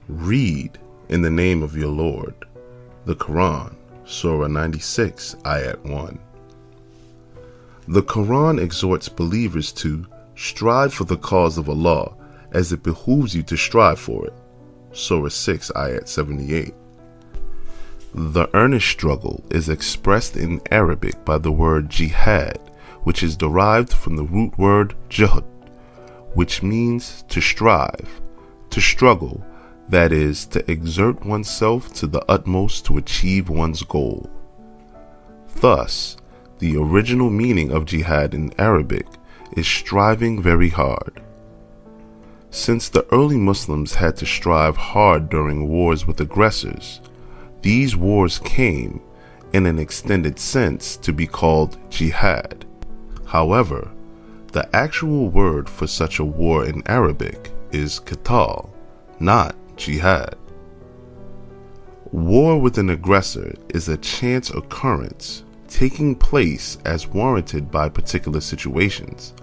Read in the name of your Lord. The Quran, Surah 96, Ayat 1. The Quran exhorts believers to strive for the cause of Allah as it behooves you to strive for it. Surah 6, Ayat 78. The earnest struggle is expressed in Arabic by the word Jihad, which is derived from the root word Jihad, which means to strive, to struggle, that is, to exert oneself to the utmost to achieve one's goal. Thus, the original meaning of jihad in Arabic is striving very hard. Since the early Muslims had to strive hard during wars with aggressors, these wars came, in an extended sense, to be called jihad. However, the actual word for such a war in Arabic is qital, not jihad. War with an aggressor is a chance occurrence taking place as warranted by particular situations,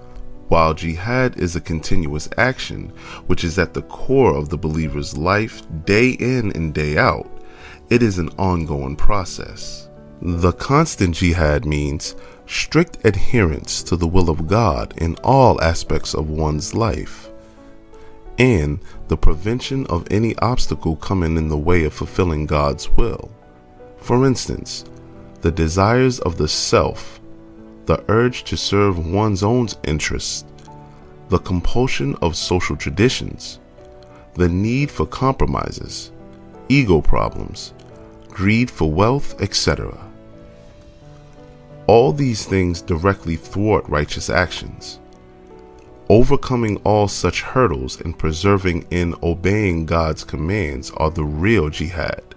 while jihad is a continuous action which is at the core of the believer's life day in and day out. It is an ongoing process. The constant jihad means strict adherence to the will of God in all aspects of one's life, and the prevention of any obstacle coming in the way of fulfilling God's will. For instance, the desires of the self, the urge to serve one's own interests, the compulsion of social traditions, the need for compromises, ego problems, greed for wealth, etc. All these things directly thwart righteous actions. Overcoming all such hurdles and persevering in obeying God's commands are the real jihad.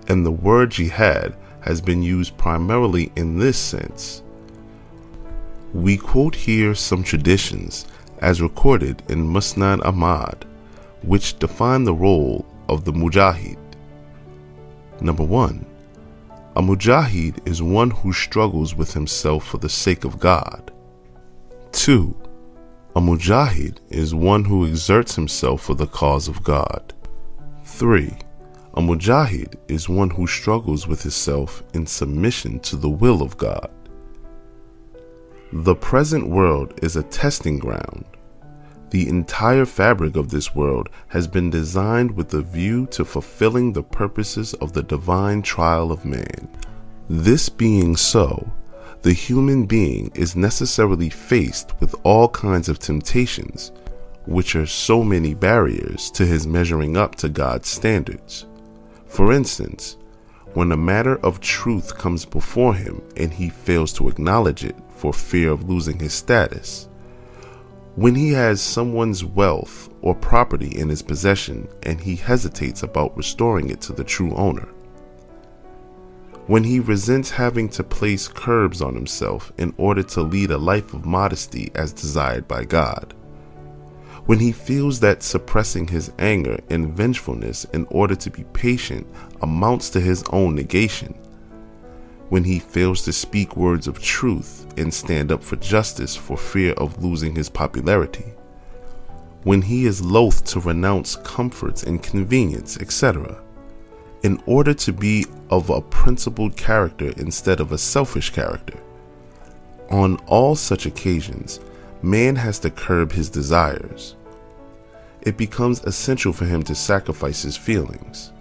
And the word jihad has been used primarily in this sense. We quote here some traditions as recorded in Musnad Ahmad, which define the role of the mujahid. Number 1. A mujahid is one who struggles with himself for the sake of God. 2. A mujahid is one who exerts himself for the cause of God. 3. A mujahid is one who struggles with himself in submission to the will of God. The present world is a testing ground. The entire fabric of this world has been designed with a view to fulfilling the purposes of the divine trial of man. This being so, the human being is necessarily faced with all kinds of temptations, which are so many barriers to his measuring up to God's standards. For instance, when a matter of truth comes before him and he fails to acknowledge it for fear of losing his status, when he has someone's wealth or property in his possession and he hesitates about restoring it to the true owner, when he resents having to place curbs on himself in order to lead a life of modesty as desired by God, when he feels that suppressing his anger and vengefulness in order to be patient amounts to his own negation, when he fails to speak words of truth and stand up for justice for fear of losing his popularity, when he is loath to renounce comforts and convenience, etc., in order to be of a principled character instead of a selfish character. On all such occasions, man has to curb his desires. It becomes essential for him to sacrifice his feelings.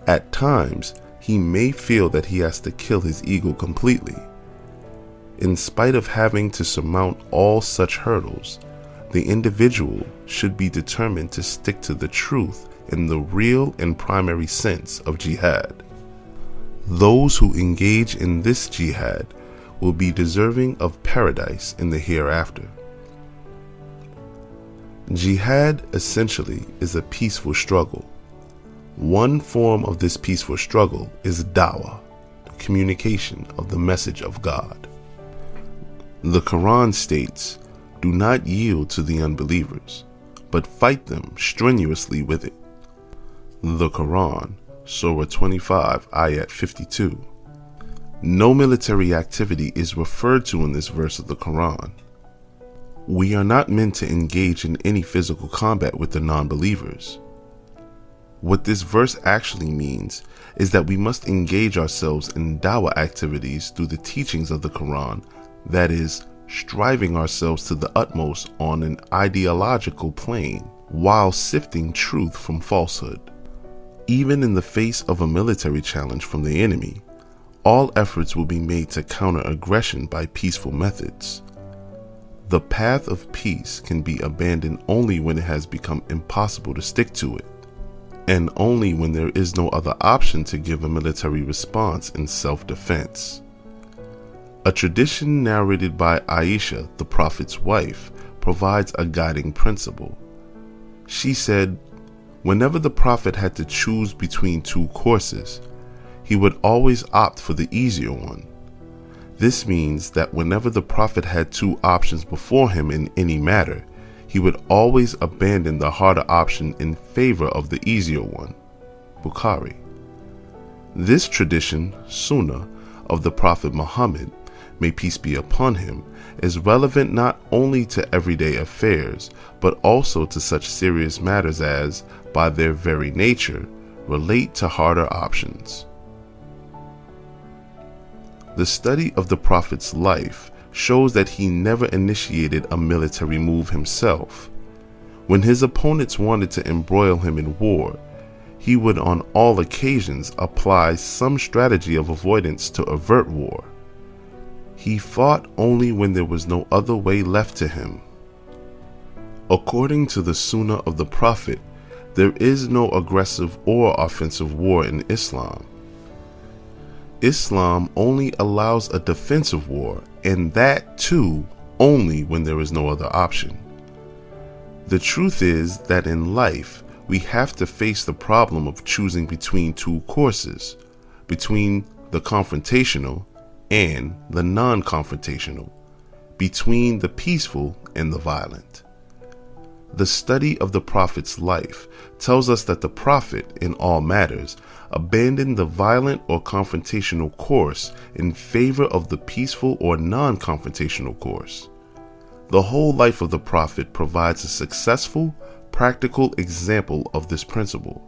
At times, he may feel that he has to kill his ego completely. In spite of having to surmount all such hurdles, the individual should be determined to stick to the truth in the real and primary sense of jihad. Those who engage in this jihad will be deserving of paradise in the hereafter. Jihad essentially is a peaceful struggle. One form of this peaceful struggle is Dawah, the communication of the message of God. The Quran states, "Do not yield to the unbelievers, but fight them strenuously with it." The Quran, Surah 25, Ayat 52. No military activity is referred to in this verse of the Quran. We are not meant to engage in any physical combat with the non-believers. What this verse actually means is that we must engage ourselves in Dawah activities through the teachings of the Quran, that is, striving ourselves to the utmost on an ideological plane while sifting truth from falsehood. Even in the face of a military challenge from the enemy, all efforts will be made to counter aggression by peaceful methods. The path of peace can be abandoned only when it has become impossible to stick to it, and only when there is no other option to give a military response in self-defense. A tradition narrated by Aisha, the Prophet's wife, provides a guiding principle. She said, whenever the Prophet had to choose between two courses, he would always opt for the easier one. This means that whenever the Prophet had two options before him in any matter, he would always abandon the harder option in favor of the easier one. Bukhari. This tradition, Sunnah, of the Prophet Muhammad, may peace be upon him, is relevant not only to everyday affairs, but also to such serious matters as, by their very nature, relate to harder options. The study of the Prophet's life shows that he never initiated a military move himself. When his opponents wanted to embroil him in war, he would on all occasions apply some strategy of avoidance to avert war. He fought only when there was no other way left to him. According to the Sunnah of the Prophet, there is no aggressive or offensive war in Islam. Islam only allows a defensive war, and that too only when there is no other option. The truth is that in life, we have to face the problem of choosing between two courses, between the confrontational and the non-confrontational, between the peaceful and the violent. The study of the Prophet's life tells us that the Prophet, in all matters, abandoned the violent or confrontational course in favor of the peaceful or non-confrontational course. The whole life of the Prophet provides a successful, practical example of this principle.